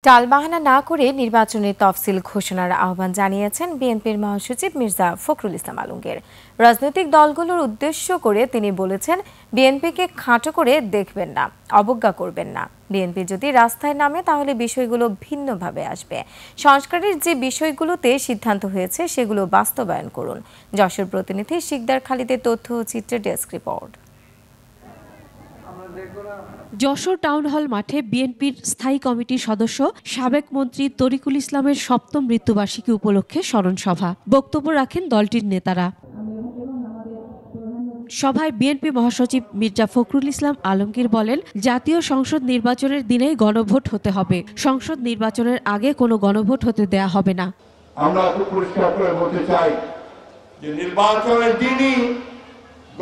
টালবাহানা না করে নির্বাচনের তফসিল ঘোষণার আহ্বান জানিয়েছেন বিএনপির মহাসচিব মির্জা ফখরুল ইসলাম আলমগীর। রাজনৈতিক দলগুলোর উদ্দেশ্য করে তিনি বলেছেন, বিএনপিকে খাটো করে দেখবেন না, অবজ্ঞা করবেন না। বিএনপি যদি রাস্তায় নামে তাহলে বিষয়গুলো ভিন্নভাবে আসবে। সংস্কারের যে বিষয়গুলোতে সিদ্ধান্ত হয়েছে সেগুলো বাস্তবায়ন করুন। যশোর প্রতিনিধি শিকদার খালিদের তথ্য ও চিত্রের desk report. Jessore town hall মাঠে বিএনপির স্থায়ী কমিটির সদস্য সাবেক মন্ত্রী তরিকুল ইসলামের সপ্তম মৃত্যুবার্ষিকী উপলক্ষে স্মরণ সভা। বক্তব্য রাখেন দলটির নেতারা। সভায় বিএনপি মহাসচিব মির্জা ফখরুল ইসলাম আলমগীর বলেন, জাতীয় সংসদ নির্বাচনের দিনেই গণভোট হতে হবে। সংসদ নির্বাচনের আগে কোনো গণভোট হতে দেয়া হবে না। আমরা খুব পরিষ্কার করে বলতে চাই যে নির্বাচনের দিনই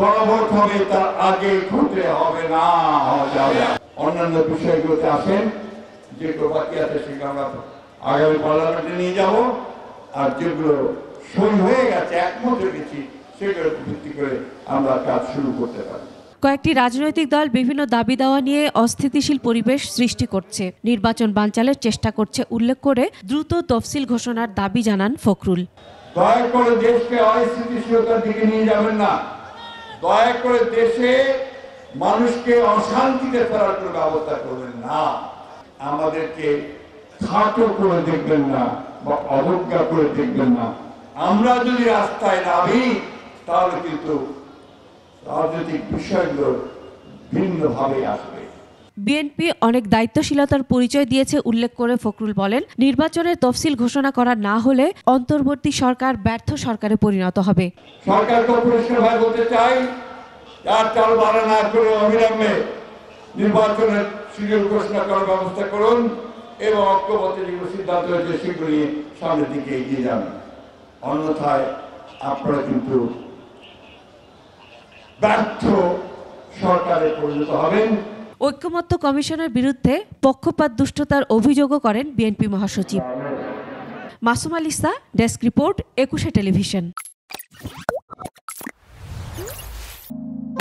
গণভোট হবে, তার আগে ঘটতে হবে না। অন্যান্য বিষয়গুলোতে আসেন, যেগুলো বাকি আছে সেগুলো আমরা আগামী পার্লামেন্টে নিয়ে যাব, আর যেগুলো সই হয়ে গেছে, একমত হয়ে গেছি, সেগুলো ভিত্তি করে আমরা কাজ শুরু করতে পারি। কয়েকটি রাজনৈতিক দল বিভিন্ন দাবি দাওয়া নিয়ে অস্থিতিশীল পরিবেশ সৃষ্টি করছে, নির্বাচন বানচালের চেষ্টা করছে উল্লেখ করে দ্রুত তফসিল ঘোষণার দাবি জানান ফখরুল। দয়া করে দেশকে অস্থিতিশীলতার দিকে নিয়ে যাবেন না। দয়া করে দেশে মানুষকে অশান্তিতে ফেরার কোনো ব্যবস্থা করবেন না। আমাদেরকে খাটো করে দেখবেন না বা অবজ্ঞা করে দেখবেন না। আমরা যদি রাস্তায় নামি তাহলে কিন্তু রাজনৈতিক বিষয়গুলো ভিন্নভাবে আসবে। বিএনপি অনেক দায়িত্বশীলতার পরিচয় দিয়েছে উল্লেখ করে ফখরুল বলেন, নির্বাচনের তফসিল ঘোষণা করা না হলে অন্তর্বর্তী সরকার ব্যর্থ সরকারে পরিণত হবে। সরকারকে পরিষ্কারভাবে বলতে চাই, আর টালবাহানা না করে অবিলম্বে নির্বাচনের শিডিউল ঘোষণা করার ব্যবস্থা করুন এবং ঐক্যবদ্ধ যেগুলো সিদ্ধান্ত হয়েছে সেগুলো নিয়ে সামনের দিকে এগিয়ে যান। অন্যথায় আপনারা কিন্তু ব্যর্থ সরকারে পরিণত হবেন। ঐক্যমত্য কমিশনের বিরুদ্ধে পক্ষপাত দুষ্টতার অভিযোগও করেন বিএনপি মহাসচিব। Masum আলিসা, desk report, 21 television.